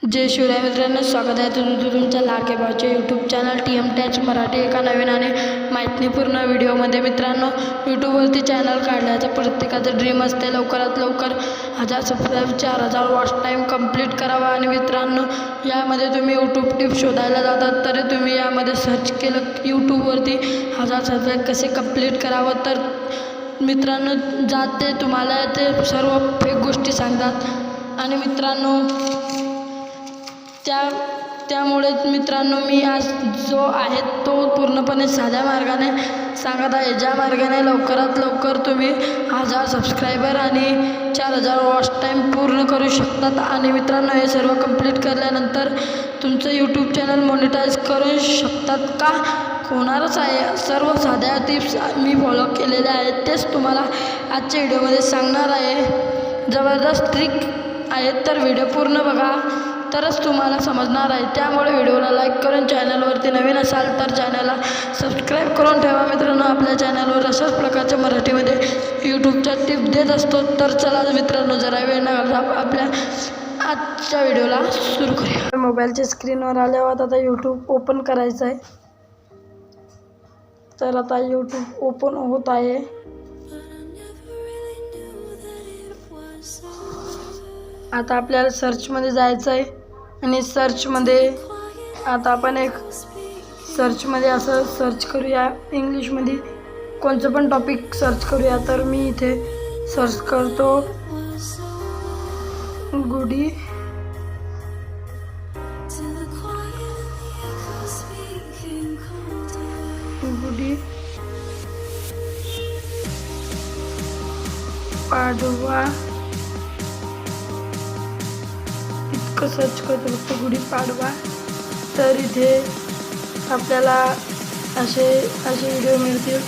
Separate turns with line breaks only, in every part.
जय शिवराय मित्रांनो, स्वागत आहे तुमच्या लाडक्या भावाच्या YouTube channel TM touch Marathi एका नवीन आणि माहितीपूर्ण व्हिडिओमध्ये. मित्रांनो, यूट्यूबवरती चॅनल काढण्याचं प्रत्येकाचं ड्रीम असते. लवकरात लवकर 1000 सबस्क्राईब 4000 वॉच टाईम कंप्लीट करावा. आणि मित्रांनो, यामध्ये तुम्ही यूट्यूब टिप्स शोधायला जातात तरी तुम्ही यामध्ये सर्च केलं यूट्यूबवरती 1000 सबस्क्राईब कसे कंप्लीट करावं, तर मित्रांनो जाते तुम्हाला ते सर्व फेक गोष्टी सांगतात. आणि मित्रांनो त्यामुळे मित्रांनो मी आज जो आहे तो पूर्णपणे साध्या मार्गाने सांगत आहे, ज्या मार्गाने लवकरात लवकर तुम्ही 1000 सबस्क्रायबर आणि 4000 वॉच टाईम पूर्ण करू शकतात. आणि मित्रांनो, हे सर्व कंप्लीट केल्यानंतर तुमचं यूट्यूब चॅनल मॉनिटाईज करू शकतात का होणारच आहे. सर्व साध्या टिप्स मी फॉलो केलेल्या आहेत, तेच तुम्हाला आजच्या व्हिडिओमध्ये सांगणार आहे. जबरदस्त ट्रिक आहेत, तर व्हिडिओ पूर्ण बघा तरच तुम्हाला समजणार आहे. त्यामुळे व्हिडिओला लाईक करून चॅनलवरती नवीन असाल तर चॅनलला सबस्क्राईब करून ठेवा. मित्रांनो, आपल्या चॅनलवर अशाच प्रकारच्या मराठीमध्ये यूट्यूबच्या टिप्स देत असतो. तर चला मित्रांनो, जरा वेळ न घालता आपल्या आजच्या व्हिडिओला सुरू करूया. मोबाईलच्या स्क्रीनवर आल्यावर आता यूट्यूब ओपन करायचं आहे. तर आता यूट्यूब ओपन होत आहे. आता आपल्याला सर्चमध्ये जायचं आहे आणि सर्चमध्ये आता आपण एक सर्चमध्ये असं सर्च करूया, इंग्लिशमध्ये कोणतं पण टॉपिक सर्च करूया. तर मी इथे सर्च करतो गुढी पाडवा सर्च करतो फक्त गुढीपाडवा. तर इथे आपल्याला असे व्हिडिओ मिळतील.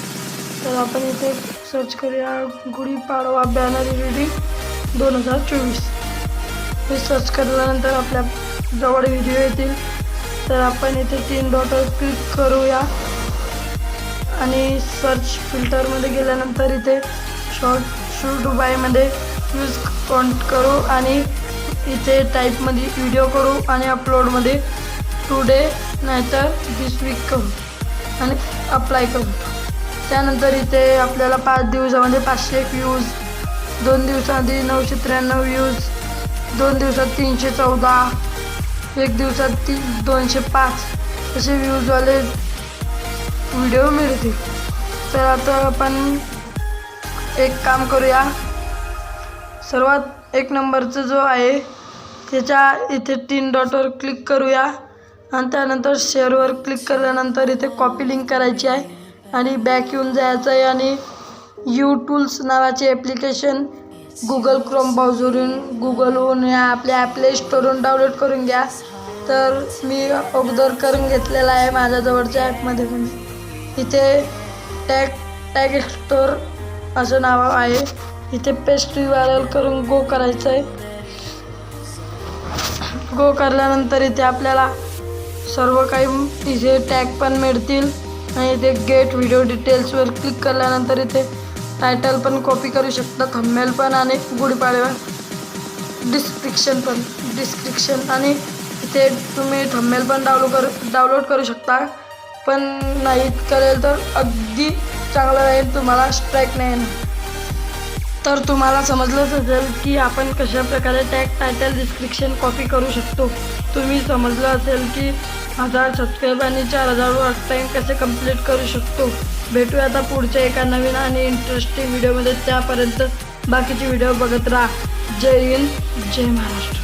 तर आपण इथे सर्च करूया गुढीपाडवा बॅनर एडिटिंग 2024. हे सर्च केल्यानंतर आपल्या जवळ व्हिडिओ येतील. तर आपण इथे 3 डॉटवर क्लिक करूया आणि सर्च फिल्टरमध्ये गेल्यानंतर इथे शूट बायमध्ये यूज कॉन्ट करू आणि इथे टाईपमध्ये व्हिडिओ करू आणि अपलोडमध्ये टुडे नाहीतर दिस वीक करू आणि अप्लाय करू. त्यानंतर इथे आपल्याला 5 दिवसामध्ये 501 व्ह्यूज, 2 दिवसांमध्ये 993 व्ह्यूज, 2 दिवसात 314, 1 दिवसात 205 असे व्ह्यूजवाले व्हिडिओ मिळतील. तर आता आपण एक काम करूया. सर्वात 1 नंबरचं जो आहे त्याच्या इथे 3 डॉटवर क्लिक करूया आणि त्यानंतर शेअरवर क्लिक केल्यानंतर इथे कॉपी लिंक करायची आहे आणि बॅक येऊन जायचं आहे आणि यूटूल्स नावाचे ॲप्लिकेशन गुगल क्रोम ब्राउझरवरून या आपल्या प्ले स्टोरवरून डाउनलोड करून घ्या. तर मी अगोदर करून घेतलेला आहे माझ्या जवळच्या ॲपमध्ये. पण इथे टॅग एक्सप्लोर असं नाव आहे. इथे पेस्ट URL करून गो करायचं आहे. गो करल्यानंतर इथे आपल्याला सर्व काही इथे टॅग पण मिळतील आणि इथे गेट व्हिडिओ डिटेल्सवर क्लिक केल्यानंतर इथे टायटल पण कॉपी करू शकता, थंबनेल पण आणि गुढीपाडवा डिस्क्रिप्शन आणि इथे तुम्ही थंबनेल पण डाउनलोड करू शकता. पण नाही करेल तर अगदी चांगलं राहील, तुम्हाला स्ट्राईक नाही येणार. तर तुम्हाला समजलंच असेल की आपण कशा प्रकारे टॅग, टायटल, डिस्क्रिप्शन कॉपी करू शकतो. तुम्ही समजलं असेल की 1000 सबस्क्राईब आणि 4000 वॉच टाईम कसे कंप्लीट करू शकतो. भेटूया आता पुढच्या एका नवीन आणि इंटरेस्टिंग व्हिडिओमध्ये. त्यापर्यंत बाकीचे व्हिडिओ बघत राहा. जय हिंद, जय महाराष्ट्र.